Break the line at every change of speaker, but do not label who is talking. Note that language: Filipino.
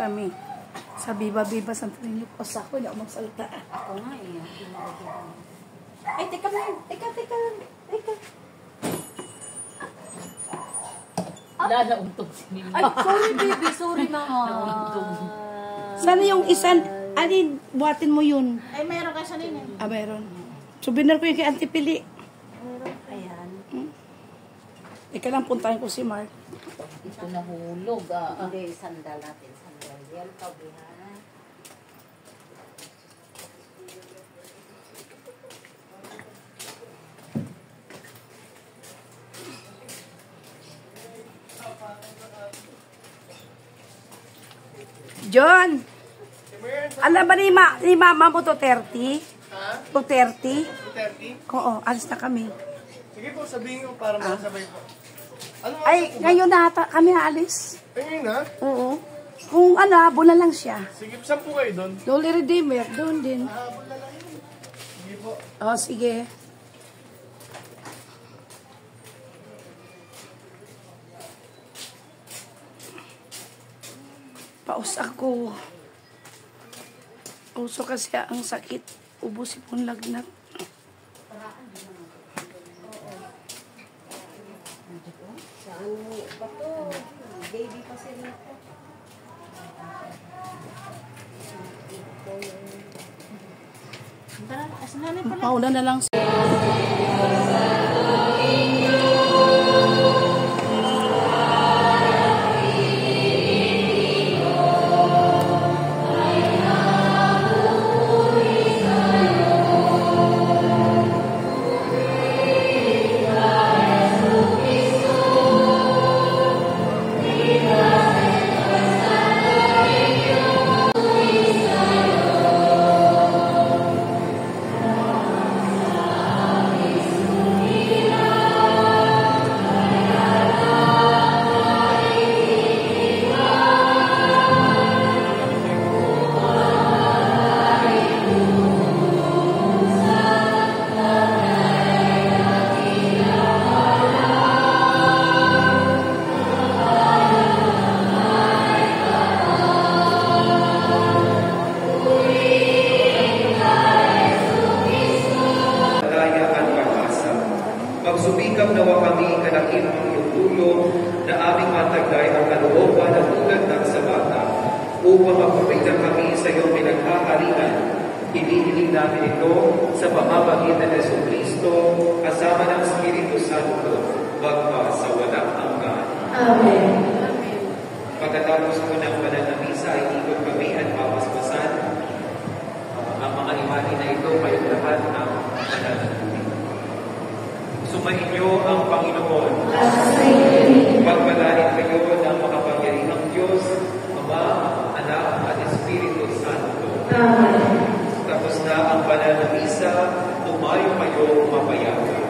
kami. Sa Viva Santo Niño. O sa ako, hindi ako magsalita.
Ako nga eh. Ay, teka mo. Teka.
Lalaungtog si Nino.
Ay, sorry baby. Sorry mga.
Sana yung isan, alin, buhatin mo yun.
Ay, mayroon ka siya nini.
Ah, meron. Souvenir ko yung kay Auntie Pili.
Ayan.
Ika lang, puntahin ko si Mark.
Ito nahulog.
Hindi, sandal natin. Sandal. Yan, pabihan.
John! Alam ba ni mama mo to 30?
Ha?
To 30?
30?
Oo, alis na kami.
Sige po, sabihin ko para makasabay po. Ano nga
Ay, ngayon na kami aalis.
Ay, ngayon na?
Oo. Kung bulan lang siya.
Sige, saan po kayo doon?
Holy Redeemer, doon din.
Bulan lang yun. Sige po.
Oh, sige. Paus ako. Uso kasi ang sakit. Ubus ipon lagnat.
Saan mo ba to? Baby pa sila ito.
Mauna na lang.
Magsumikap nawa kami kanakimang iyong tulong na aming matagday ang kalooban at tulad ng sa bata upang magpapitan kami sa iyong pinaghaharian. Hinihiling namin ito sa pamamagitan ng Jesucristo kasama ng Espiritu Santo magpa sa walang hanggan. Amen. Pagkatapos po ng banal na misa ay ikot kami at papaspasan ang mga imani na ito kayong lahat ng banal na tubig. Sumahin niyo ang Panginoon. Pagpalain kayo ng makapangyarihang Diyos, Ama, Anak, at Espiritu Santo. Amen. Tapos na ang banal na misa, tumayo kayo mapayagan.